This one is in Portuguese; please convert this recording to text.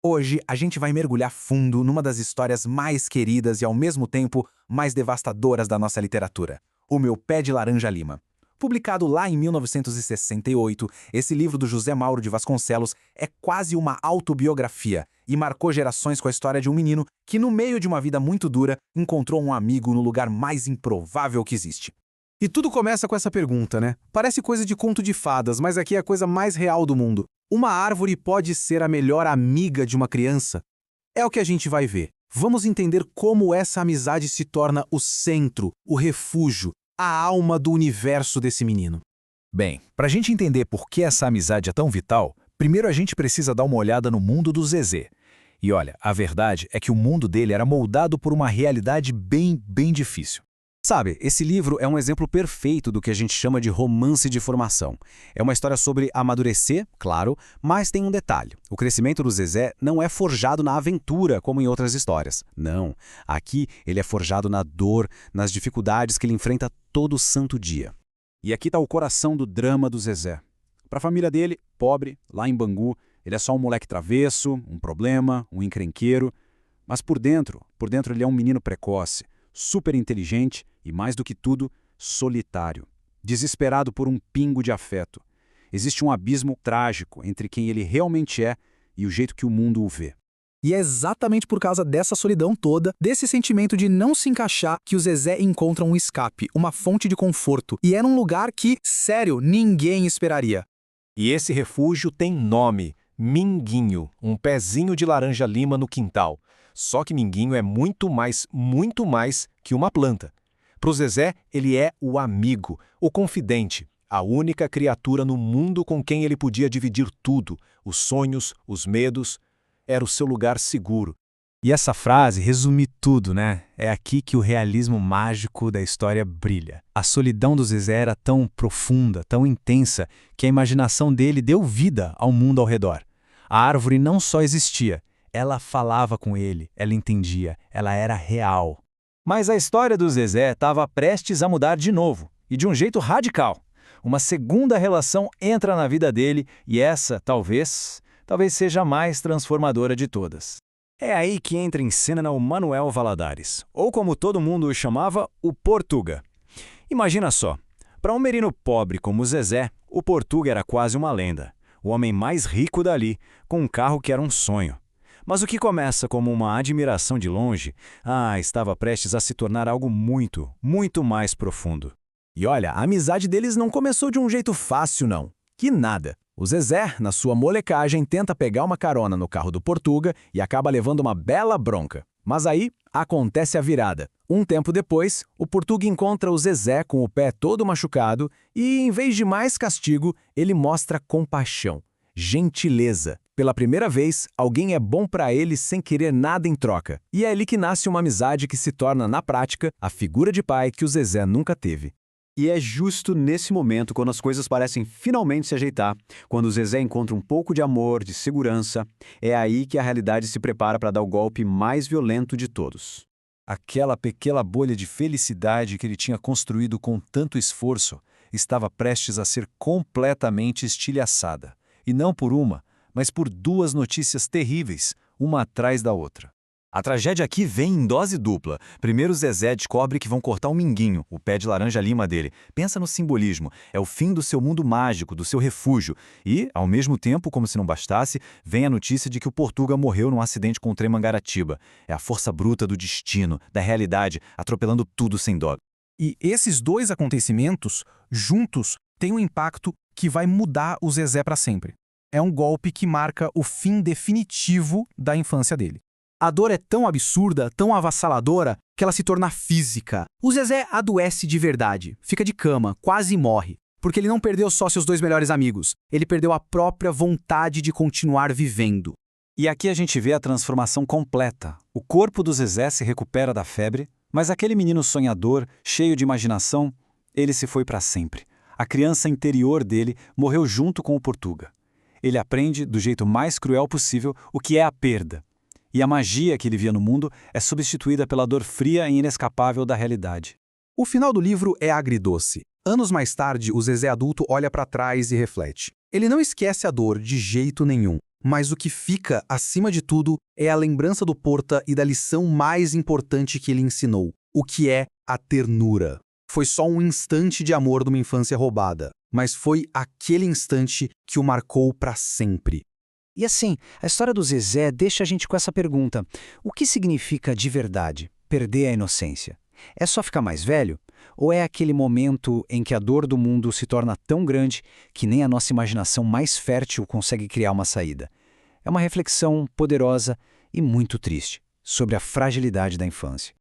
Hoje a gente vai mergulhar fundo numa das histórias mais queridas e ao mesmo tempo mais devastadoras da nossa literatura, O Meu Pé de Laranja Lima. Publicado lá em 1968, esse livro do José Mauro de Vasconcelos é quase uma autobiografia e marcou gerações com a história de um menino que, no meio de uma vida muito dura, encontrou um amigo no lugar mais improvável que existe. E tudo começa com essa pergunta, né? Parece coisa de conto de fadas, mas aqui é a coisa mais real do mundo. Uma árvore pode ser a melhor amiga de uma criança? É o que a gente vai ver. Vamos entender como essa amizade se torna o centro, o refúgio, a alma do universo desse menino. Bem, para a gente entender por que essa amizade é tão vital, primeiro a gente precisa dar uma olhada no mundo do Zezé. E olha, a verdade é que o mundo dele era moldado por uma realidade bem difícil. Sabe, esse livro é um exemplo perfeito do que a gente chama de romance de formação. É uma história sobre amadurecer, claro, mas tem um detalhe. O crescimento do Zezé não é forjado na aventura, como em outras histórias. Não. Aqui ele é forjado na dor, nas dificuldades que ele enfrenta todo santo dia. E aqui está o coração do drama do Zezé. Para a família dele, pobre, lá em Bangu, ele é só um moleque travesso, um problema, um encrenqueiro. Mas por dentro ele é um menino precoce, super inteligente e, mais do que tudo, solitário, desesperado por um pingo de afeto. Existe um abismo trágico entre quem ele realmente é e o jeito que o mundo o vê. E é exatamente por causa dessa solidão toda, desse sentimento de não se encaixar, que o Zezé encontra um escape, uma fonte de conforto. E é num lugar que, sério, ninguém esperaria. E esse refúgio tem nome: Minguinho, um pezinho de laranja lima no quintal. Só que Minguinho é muito mais que uma planta. Para o Zezé, ele é o amigo, o confidente, a única criatura no mundo com quem ele podia dividir tudo, os sonhos, os medos. Era o seu lugar seguro. E essa frase resume tudo, né? É aqui que o realismo mágico da história brilha. A solidão do Zezé era tão profunda, tão intensa, que a imaginação dele deu vida ao mundo ao redor. A árvore não só existia, ela falava com ele, ela entendia, ela era real. Mas a história do Zezé estava prestes a mudar de novo, e de um jeito radical. Uma segunda relação entra na vida dele, e essa, talvez seja a mais transformadora de todas. É aí que entra em cena o Manuel Valadares, ou como todo mundo o chamava, o Portuga. Imagina só, para um menino pobre como o Zezé, o Portuga era quase uma lenda. O homem mais rico dali, com um carro que era um sonho. Mas o que começa como uma admiração de longe, estava prestes a se tornar algo muito mais profundo. E olha, a amizade deles não começou de um jeito fácil, não. Que nada. O Zezé, na sua molecagem, tenta pegar uma carona no carro do Portuga e acaba levando uma bela bronca. Mas aí, acontece a virada. Um tempo depois, o Portuga encontra o Zezé com o pé todo machucado e, em vez de mais castigo, ele mostra compaixão, gentileza. Pela primeira vez, alguém é bom para ele sem querer nada em troca. E é ali que nasce uma amizade que se torna, na prática, a figura de pai que o Zezé nunca teve. E é justo nesse momento, quando as coisas parecem finalmente se ajeitar, quando o Zezé encontra um pouco de amor, de segurança, é aí que a realidade se prepara para dar o golpe mais violento de todos. Aquela pequena bolha de felicidade que ele tinha construído com tanto esforço estava prestes a ser completamente estilhaçada. E não por uma, mas por duas notícias terríveis, uma atrás da outra. A tragédia aqui vem em dose dupla. Primeiro, Zezé descobre que vão cortar o Minguinho, o pé de laranja lima dele. Pensa no simbolismo. É o fim do seu mundo mágico, do seu refúgio. E, ao mesmo tempo, como se não bastasse, vem a notícia de que o Portuga morreu num acidente com o trem Mangaratiba. É a força bruta do destino, da realidade, atropelando tudo sem dó. E esses dois acontecimentos, juntos, têm um impacto que vai mudar o Zezé para sempre. É um golpe que marca o fim definitivo da infância dele. A dor é tão absurda, tão avassaladora, que ela se torna física. O Zezé adoece de verdade, fica de cama, quase morre. Porque ele não perdeu só seus dois melhores amigos, ele perdeu a própria vontade de continuar vivendo. E aqui a gente vê a transformação completa. O corpo do Zezé se recupera da febre, mas aquele menino sonhador, cheio de imaginação, ele se foi para sempre. A criança interior dele morreu junto com o Portuga. Ele aprende, do jeito mais cruel possível, o que é a perda. E a magia que ele via no mundo é substituída pela dor fria e inescapável da realidade. O final do livro é agridoce. Anos mais tarde, o Zezé adulto olha para trás e reflete. Ele não esquece a dor de jeito nenhum. Mas o que fica, acima de tudo, é a lembrança do Porta e da lição mais importante que ele ensinou, o que é a ternura. Foi só um instante de amor de uma infância roubada, mas foi aquele instante que o marcou para sempre. E assim, a história do Zezé deixa a gente com essa pergunta: o que significa de verdade perder a inocência? É só ficar mais velho? Ou é aquele momento em que a dor do mundo se torna tão grande que nem a nossa imaginação mais fértil consegue criar uma saída? É uma reflexão poderosa e muito triste sobre a fragilidade da infância.